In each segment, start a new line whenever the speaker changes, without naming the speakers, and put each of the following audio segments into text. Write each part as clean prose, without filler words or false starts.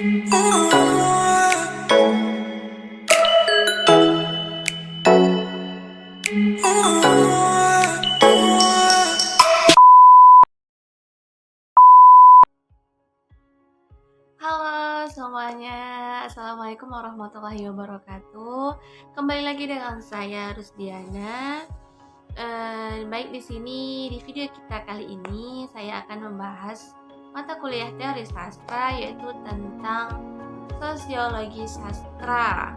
Halo semuanya, Assalamualaikum warahmatullahi wabarakatuh. Kembali lagi dengan saya Rusdiana. Baik di sini di video kita kali ini saya akan membahas mata kuliah teori sastra yaitu tentang sosiologi sastra.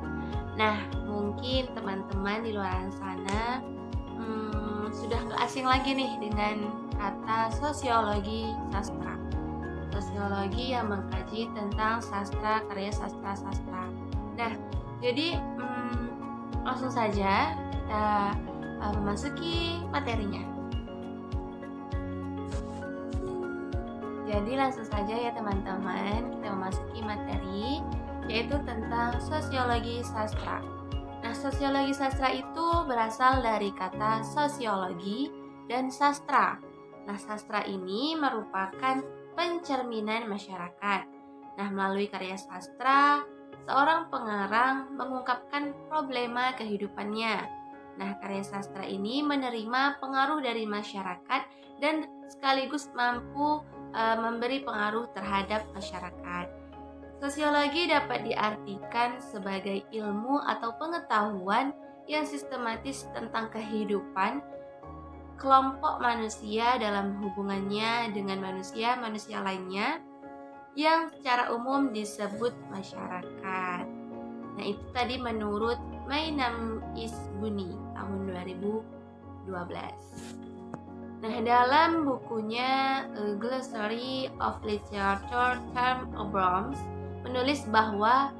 Nah, mungkin teman-teman di luar sana sudah nggak asing lagi nih dengan kata sosiologi sastra. Sosiologi yang mengkaji tentang sastra, karya sastra. Nah, jadi langsung saja kita memasuki materinya. Jadi langsung saja ya teman-teman, kita memasuki materi yaitu tentang sosiologi sastra. Nah, sosiologi sastra itu berasal dari kata sosiologi dan sastra. Nah, sastra ini merupakan pencerminan masyarakat. Nah, melalui karya sastra, seorang pengarang mengungkapkan problema kehidupannya. Nah, karya sastra ini menerima pengaruh dari masyarakat dan sekaligus mampu memberi pengaruh terhadap masyarakat. Sosiologi dapat diartikan sebagai ilmu atau pengetahuan yang sistematis tentang kehidupan kelompok manusia dalam hubungannya dengan manusia lainnya yang secara umum disebut masyarakat. Nah, itu tadi menurut Mainam Isbuni tahun 2012. Nah, dalam bukunya A Glossary of Literature Term Abrams menulis bahwa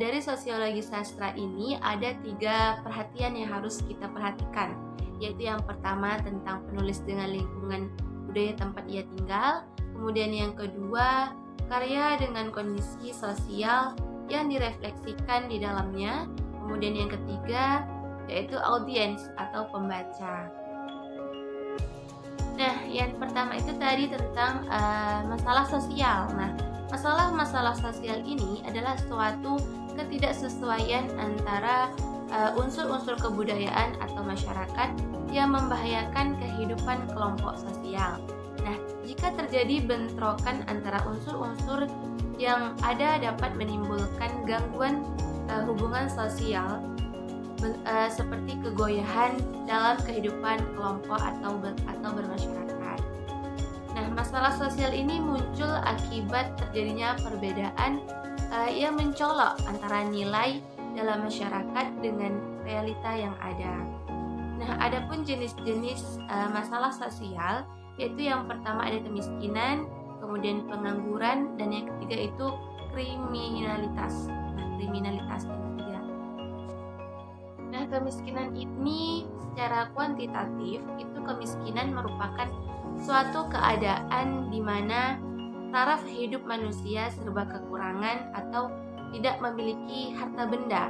dari sosiologi sastra ini ada 3 perhatian yang harus kita perhatikan, yaitu yang pertama tentang penulis dengan lingkungan budaya tempat ia tinggal, kemudian yang kedua karya dengan kondisi sosial yang direfleksikan di dalamnya, kemudian yang ketiga yaitu audiens atau pembaca. Nah, yang pertama itu tadi tentang masalah sosial. Nah, masalah sosial ini adalah suatu ketidaksesuaian antara unsur-unsur kebudayaan atau masyarakat yang membahayakan kehidupan kelompok sosial. Nah, jika terjadi bentrokan antara unsur-unsur yang ada dapat menimbulkan gangguan hubungan sosial seperti kegoyahan dalam kehidupan kelompok atau bermasyarakat. Nah, masalah sosial ini muncul akibat terjadinya perbedaan yang mencolok antara nilai dalam masyarakat dengan realita yang ada. Nah, adapun jenis-jenis masalah sosial yaitu yang pertama ada kemiskinan, kemudian pengangguran, dan yang ketiga itu kriminalitas. Nah, kriminalitas yang ketiga. Nah, kemiskinan ini secara kuantitatif itu kemiskinan merupakan suatu keadaan di mana taraf hidup manusia serba kekurangan atau tidak memiliki harta benda.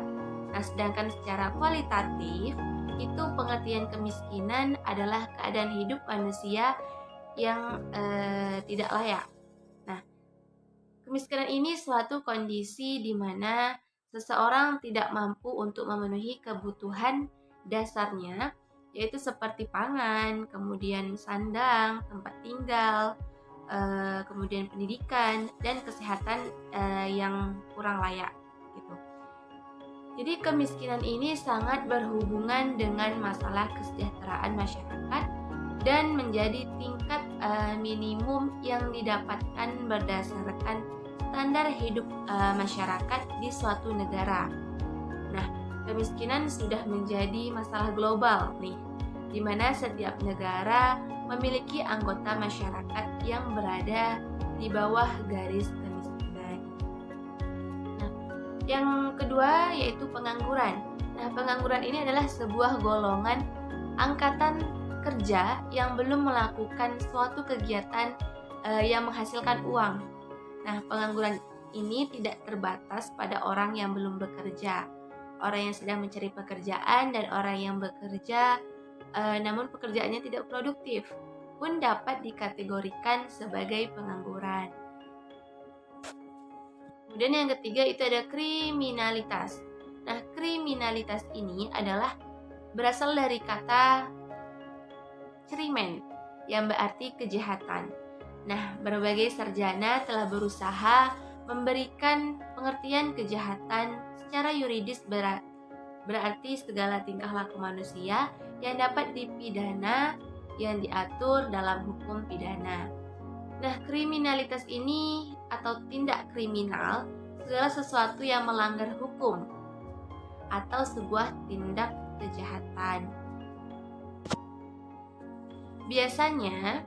Nah, sedangkan secara kualitatif itu pengertian kemiskinan adalah keadaan hidup manusia yang tidak layak. Nah, kemiskinan ini suatu kondisi di mana seseorang tidak mampu untuk memenuhi kebutuhan dasarnya, yaitu seperti pangan, kemudian sandang, tempat tinggal, kemudian pendidikan dan kesehatan yang kurang layak gitu. Jadi kemiskinan ini sangat berhubungan dengan masalah kesejahteraan masyarakat dan menjadi tingkat minimum yang didapatkan berdasarkan standar hidup masyarakat di suatu negara. Nah, kemiskinan sudah menjadi masalah global nih, di mana setiap negara memiliki anggota masyarakat yang berada di bawah garis kemiskinan. Nah, yang kedua yaitu pengangguran. Nah, pengangguran ini adalah sebuah golongan angkatan kerja yang belum melakukan suatu kegiatan yang menghasilkan uang. Nah, pengangguran ini tidak terbatas pada orang yang belum bekerja, orang yang sedang mencari pekerjaan, dan orang yang bekerja namun pekerjaannya tidak produktif pun dapat dikategorikan sebagai pengangguran. Kemudian yang ketiga itu ada kriminalitas. Nah, kriminalitas ini adalah berasal dari kata krimen yang berarti kejahatan. Nah, berbagai sarjana telah berusaha memberikan pengertian kejahatan secara yuridis berarti segala tingkah laku manusia yang dapat dipidana yang diatur dalam hukum pidana. Nah, kriminalitas ini atau tindak kriminal segala sesuatu yang melanggar hukum atau sebuah tindak kejahatan. Biasanya,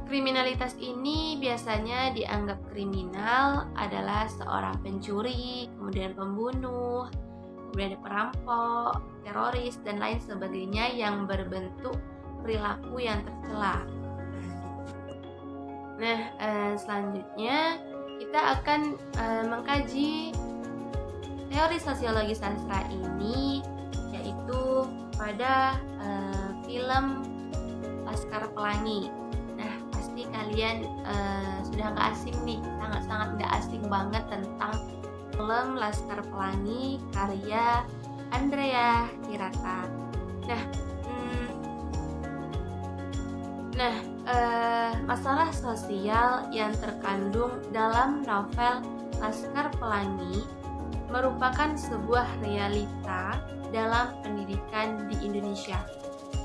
kriminalitas ini biasanya dianggap kriminal adalah seorang pencuri, kemudian pembunuh, kemudian ada perampok, teroris, dan lain sebagainya yang berbentuk perilaku yang tercela. Nah, selanjutnya kita akan mengkaji teori sosiologi sastra ini, yaitu pada film Laskar Pelangi. Nah, pasti kalian sudah nggak asing nih, sangat-sangat nggak asing banget tentang film Laskar Pelangi karya Andrea Hirata. Masalah sosial yang terkandung dalam novel Laskar Pelangi merupakan sebuah realita dalam pendidikan di Indonesia.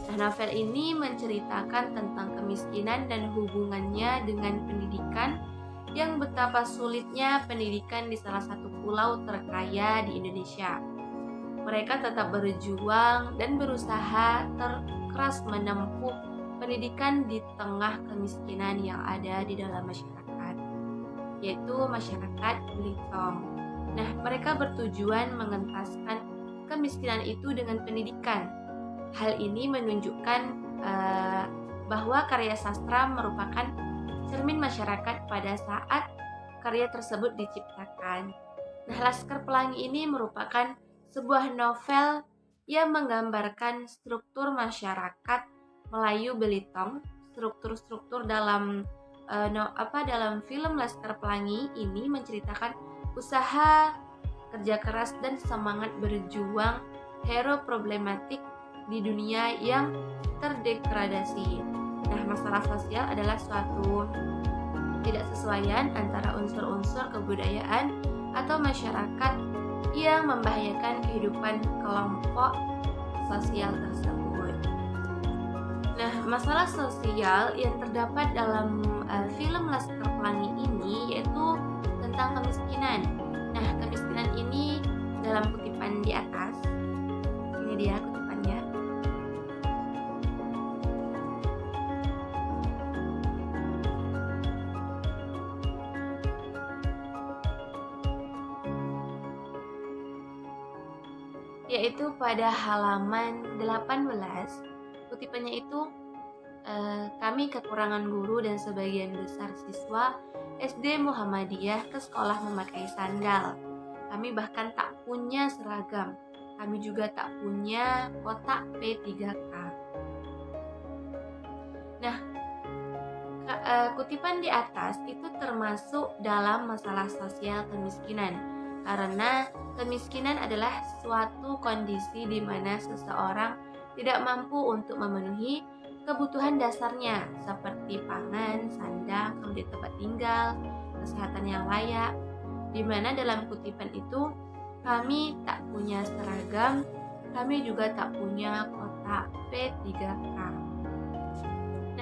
Nah, novel ini menceritakan tentang kemiskinan dan hubungannya dengan pendidikan, yang betapa sulitnya pendidikan di salah satu pulau terkaya di Indonesia. Mereka tetap berjuang dan berusaha keras menempuh pendidikan di tengah kemiskinan yang ada di dalam masyarakat, yaitu masyarakat Belitung. Nah, mereka bertujuan mengentaskan kemiskinan itu dengan pendidikan. Hal ini menunjukkan bahwa karya sastra merupakan cermin masyarakat pada saat karya tersebut diciptakan. Nah, Laskar Pelangi ini merupakan sebuah novel yang menggambarkan struktur masyarakat Melayu Belitung. Struktur-struktur dalam dalam film Laskar Pelangi ini menceritakan usaha, kerja keras, dan semangat berjuang hero problematik di dunia yang terdegradasi. Nah, masalah sosial adalah suatu ketidaksesuaian antara unsur-unsur kebudayaan atau masyarakat yang membahayakan kehidupan kelompok sosial tersebut. Nah, masalah sosial yang terdapat dalam film Laskar Pelangi ini yaitu tentang kemiskinan. Nah, kemiskinan ini dalam kutipan di atas, ini dia kutipannya. Yaitu pada halaman 18, kutipannya itu, kami kekurangan guru dan sebagian besar siswa SD Muhammadiyah ke sekolah memakai sandal. Kami bahkan tak punya seragam. Kami juga tak punya kotak P3K. Nah, kutipan di atas itu termasuk dalam masalah sosial kemiskinan, karena kemiskinan adalah suatu kondisi di mana seseorang tidak mampu untuk memenuhi kebutuhan dasarnya seperti pangan, sandang, kemudian tempat tinggal, kesehatan yang layak. Di mana dalam kutipan itu kami tak punya seragam, kami juga tak punya kotak P3K.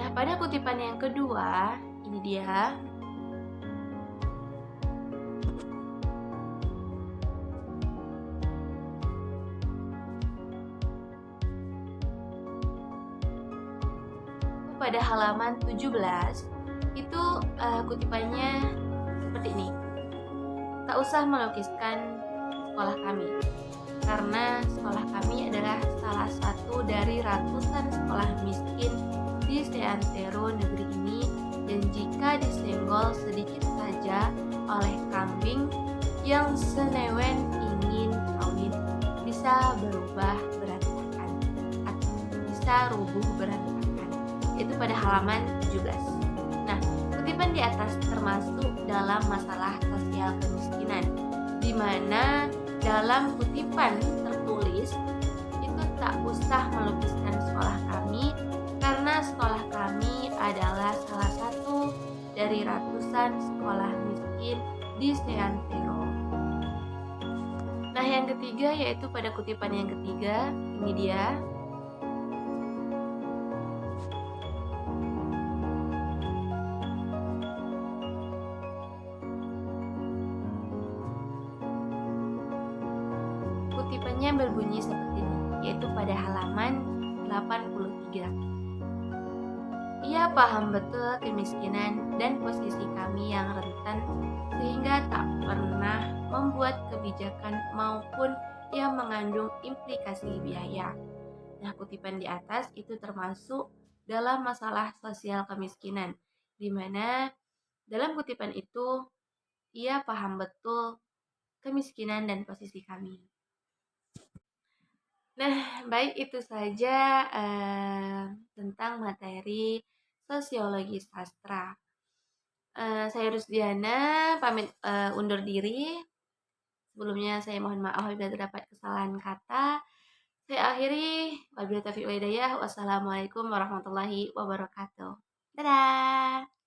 Nah, pada kutipan yang kedua, ini dia. Pada halaman 17 itu kutipannya seperti ini. Tak usah melukiskan sekolah kami, karena sekolah kami adalah salah satu dari ratusan sekolah miskin di seantero negeri ini, dan jika disenggol sedikit saja oleh kambing yang senewen ingin kawin, bisa berubah berantakan atau bisa rubuh berantakan. Itu pada halaman 17. Nah, kutipan Kutipan di atas termasuk dalam masalah sosial kemiskinan, di mana dalam kutipan tertulis itu tak usah melukiskan sekolah kami karena sekolah kami adalah salah satu dari ratusan sekolah miskin di Seantero. Nah, yang ketiga yaitu pada kutipan yang ketiga, ini dia. Kutipannya berbunyi seperti ini, yaitu pada halaman 83. Ia paham betul kemiskinan dan posisi kami yang rentan sehingga tak pernah membuat kebijakan maupun yang mengandung implikasi biaya. Nah, kutipan di atas itu termasuk dalam masalah sosial kemiskinan, di mana dalam kutipan itu ia paham betul kemiskinan dan posisi kami. Nah, baik itu saja tentang materi sosiologi sastra. Saya Rusdiana pamit undur diri. Sebelumnya saya mohon maaf apabila terdapat kesalahan kata. Saya akhiri, wabillahi taufiq wal hidayah. Wassalamualaikum warahmatullahi wabarakatuh. Dadah.